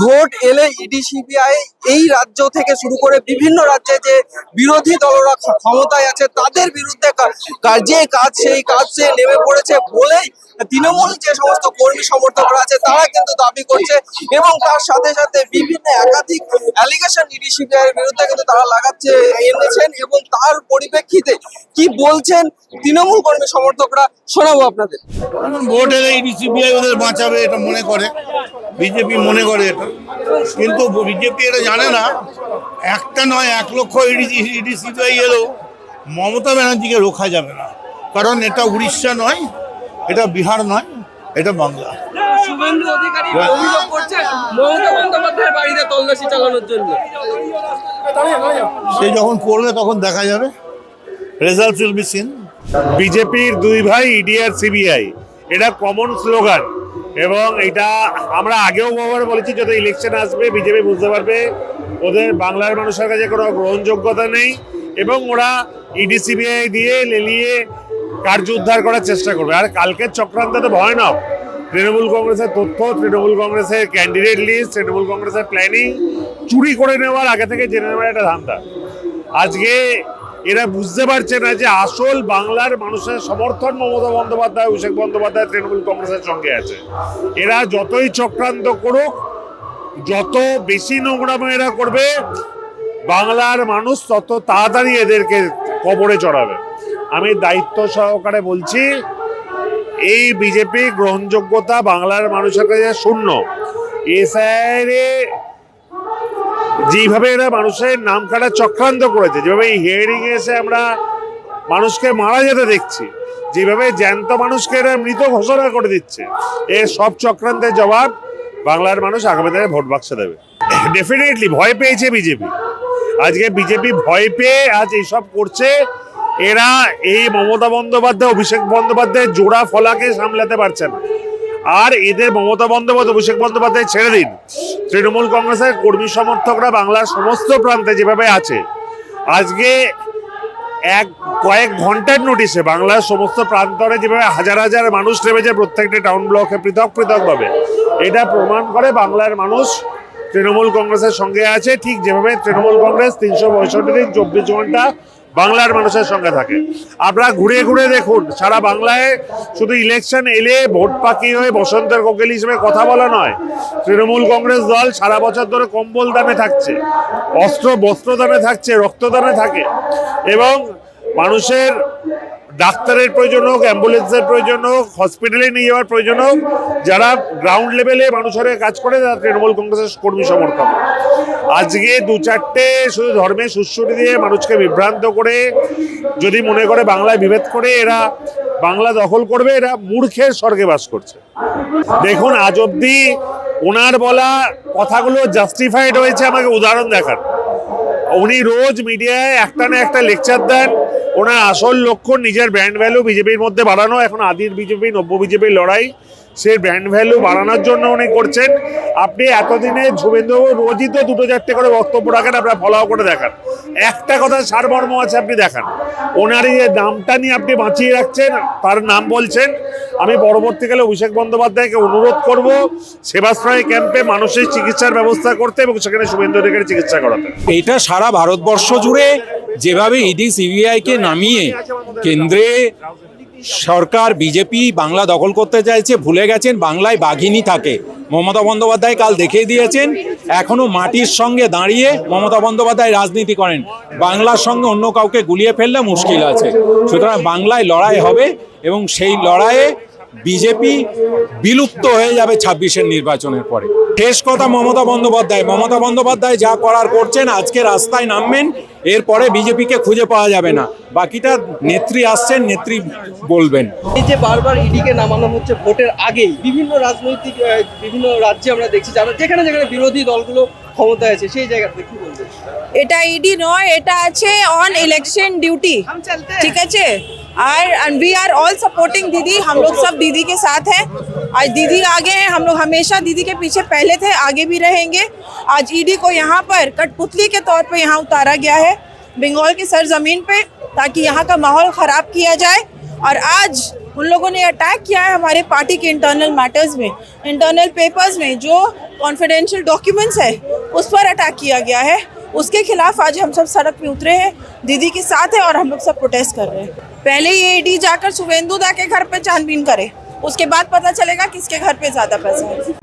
Vote এলে ED CBI এই রাজ্য থেকে শুরু করে বিভিন্ন রাজ্যে যে বিরোধী দলরা ক্ষমতায় আছে তাদের বিরুদ্ধে যে কাজ সেই কাজ সে নেমে পড়েছে বলেই তৃণমূল যে সমস্ত কর্মী সমর্থকরা আছে তারা কিন্তু দাবি করছে এবং তার সাথে সাথে বিভিন্ন একাধিক অ্যালিগেশন ইডি সিবিআই এর বিরুদ্ধে কিন্তু তারা লাগাচ্ছে এনেছেন এবং তার পরিপ্রেক্ষিতে কি বলছেন তৃণমূল কর্মী সমর্থকরা শোনাবো আপনাদের। ভোট এলে ইডি সিবিআই ওদের বাঁচাবে এটা মনে করে, বিজেপি মনে করে এটা, কিন্তু বিজেপি এটা জানে না একটা নয় 1 লক্ষ ইডি সিবিআই এলেও মমতা ব্যানার্জিকে রোখা যাবে না, কারণ এটা উড়িষ্যা নয়, এটা বিহার নয়, এটা বাংলা। শুভেন্দু অধিকারী অভিযোগ করছেন মমতা বন্দ্যোপাধ্যায়ের বাড়িতে তল্লাশি চালানোর জন্য। সে যখন করবে তখন দেখা যাবে, রেজাল্ট উইল বি সিন। বিজেপির দুই ভাই ইডি আর সিবিআই এটা কমন স্লোগান এবং এটা আমরা আগেও বহুবার বলেছি, যত ইলেকশন আসবে বিজেপি বুঝতে পারবে ওদের বাংলার মানুষের কাছে কোনো গ্রহণযোগ্যতা নেই এবং ওরা ইডি সিবিআই দিয়ে লেলিয়ে কার্য উদ্ধার করার চেষ্টা করবে। আর কালকের চক্রান্ত তো ভয়ানক, তৃণমূল কংগ্রেসের তথ্য, তৃণমূল কংগ্রেসের ক্যান্ডিডেট লিস্ট, তৃণমূল কংগ্রেসের প্ল্যানিং চুরি করে নেওয়ার আগে থেকে জেনে নেওয়ার একটা ধান্দা। আজকে এরা বুঝতে পারছে না যে আসল বাংলার মানুষের সমর্থন মমতা বন্দ্যোপাধ্যায়, অভিষেক বন্দ্যোপাধ্যায় তৃণমূল কংগ্রেসের সঙ্গে আছে। এরা যতই চক্রান্ত করুক, যত বেশি নোংরামো এরা করবে, বাংলার মানুষ তত তাড়াতাড়ি এদেরকে কবরে চড়াবে। আমি দায়িত্ব সহকারে বলছি, এই বিজেপি গ্রহণযোগ্যতা বাংলার মানুষের কাছে শূন্য। এসআইআরে যেভাবে এরা মানুষের নাম কাটার চক্রান্ত করেছে, যেভাবে এই হিয়ারিং এসে আমরা মানুষকে মারা যেতে দেখছি, যেভাবে জ্যান্ত মানুষকে এরা মৃত ঘোষণা করে দিচ্ছে, এর সব চক্রান্তের জবাব বাংলার মানুষ আগামী দিনে ভোট বাক্সে দেবে। ডেফিনেটলি ভয় পেয়েছে বিজেপি। আজকে বিজেপি ভয় পেয়ে আজ এইসব করছে। এরা এই মমতা বন্দ্যোপাধ্যায়, অভিষেক বন্দ্যোপাধ্যায়ের জোড়া ফলাকে সামলাতে পারছে না। আর এদের মমতা বন্দ্যোপাধ্যায়, অভিষেক বন্দ্যোপাধ্যায় ছেড়ে দিন, তৃণমূল কংগ্রেসের কর্মী সমর্থকরা বাংলার সমস্ত প্রান্তে যেভাবে আছে, আজকে কয়েক ঘন্টার নোটিশে বাংলার সমস্ত প্রান্তরে যেভাবে হাজার হাজার মানুষ নেমেছে প্রত্যেকটা টাউন ব্লকে পৃথক পৃথকভাবে, এটা প্রমাণ করে বাংলার মানুষ তৃণমূল কংগ্রেসের সঙ্গে আছে। ঠিক যেভাবে তৃণমূল কংগ্রেস 365 দিন 24 ঘন্টা বাংলার মানুষের সঙ্গে থাকে। আপনারা ঘুরে ঘুরে দেখুন, সারা বাংলায় শুধু ইলেকশন এলে ভোট পাকি হয়ে বসন্তের কোকিল হিসেবে কথা বলা নয়, তৃণমূল কংগ্রেস দল সারা বছর ধরে কম্বল দামে থাকছে, বস্ত্র দামে থাকছে, রক্তদানে থাকে এবং মানুষের ডাক্তারের প্রয়োজন হোক, অ্যাম্বুলেন্সের প্রয়োজন হোক, হসপিটালে নিয়ে যাওয়ার প্রয়োজন হোক, যারা গ্রাউন্ড লেভেলে মানুষের কাজ করে তারা তৃণমূল কংগ্রেসের কর্মী সমর্থক। আজকে 2-4টে শুধু ধর্মের সুশ্রুতি দিয়ে মানুষকে বিভ্রান্ত করে যদি মনে করে বাংলায় বিভেদ করে এরা বাংলা দখল করবে, এরা মূর্খের স্বর্গে বাস করছে। দেখুন, আজ অব্দি ওনার বলা কথাগুলো জাস্টিফাইড হয়েছে, আমাকে উদাহরণ দেখান। উনি রোজ মিডিয়ায় একটা না একটা লেকচার দেন, ওনার আসল লক্ষ্য নিজের ব্র্যান্ড ভ্যালু বিজেপির মধ্যে বাড়ানো। এখন আদির বিজেপি নব্য বিজেপির লড়াই, সেই ব্র্যান্ড ভ্যালু বাড়ানোর জন্য উনি করছেন। আপনি এতদিনে শুভেন্দুবাবু রোজই তো 2-4টে করে বক্তব্য রাখেন, আপনারা ফলো করে দেখান, একটা কথা সারমর্ম আছে আপনি দেখান। ওনার এই নামটা নিয়ে আপনি বাঁচিয়ে রাখছেন, তার নাম বলছেন। আমি পরবর্তীকালে অভিষেক বন্দ্যোপাধ্যায়কে অনুরোধ করব সেবাশ্রয় ক্যাম্পে মানুষের চিকিৎসার ব্যবস্থা করতে এবং সেখানে শুভেন্দু অধিকারী চিকিৎসা করাতে। এইটা সারা ভারতবর্ষ জুড়ে যেভাবে ইডি সিবিআইকে নামিয়ে কেন্দ্রে সরকার বিজেপি বাংলা দখল করতে চাইছে, ভুলে গেছেন বাংলায় বাঘিনী থাকে। মমতা বন্দ্যোপাধ্যায় কাল দেখিয়ে দিয়েছেন, এখনো মাটির সঙ্গে দাঁড়িয়ে মমতা বন্দ্যোপাধ্যায় রাজনীতি করেন, বাংলার সঙ্গে অন্য কাউকে গুলিয়ে ফেললে মুশকিল আছে। সুতরাং বাংলায় লড়াই হবে এবং সেই লড়াইয়ে বিজেপি বিলুপ্ত হয়ে যাবে 26-এর নির্বাচনের পরে। শেষ কথা, মমতা বন্দ্যোপাধ্যায় যা করার করছেন, আজকে রাস্তায় নামবেন, এরপরে বিজেপিকে খুঁজে পাওয়া যাবে না। বাকিটা নেত্রী আসছেন, নেত্রী বলবেন। এই যে বারবার ইডিকে নামানো হচ্ছে ভোটের আগেই, বিভিন্ন রাজনৈতিক বিভিন্ন রাজ্যে আমরা দেখছি যারা যেখানে যেখানে বিরোধী দলগুলো ক্ষমতায় আছে সেই জায়গাতে কি বলবেন? এটা ইডি নয়, এটা আছে অন इलेक्शन ड्यूटी, ठीक है। और वी आर ऑल सपोर्टिंग दीदी, हम लोग सब दीदी के साथ हैं। आज दीदी आगे हैं, हम लोग हमेशा दीदी के पीछे पहले थे, आगे भी रहेंगे। आज ईडी को यहाँ पर कठपुतली के तौर पे यहाँ उतारा गया है बंगाल की सरजमीन पे, ताकि यहाँ का माहौल ख़राब किया जाए। और आज उन लोगों ने अटैक किया है हमारे पार्टी के इंटरनल मैटर्स में, इंटरनल पेपर्स में जो कॉन्फिडेंशियल डॉक्यूमेंट्स है उस पर अटैक किया गया है। उसके खिलाफ आज हम सब सड़क पे उतरे हैं, दीदी के साथ है और हम लोग सब प्रोटेस्ट कर रहे हैं। पहले ये ईडी जाकर शुभेंदु दा के घर पे छानबीन करे, उसके बाद पता चलेगा किसके घर पे ज़्यादा पैसा है।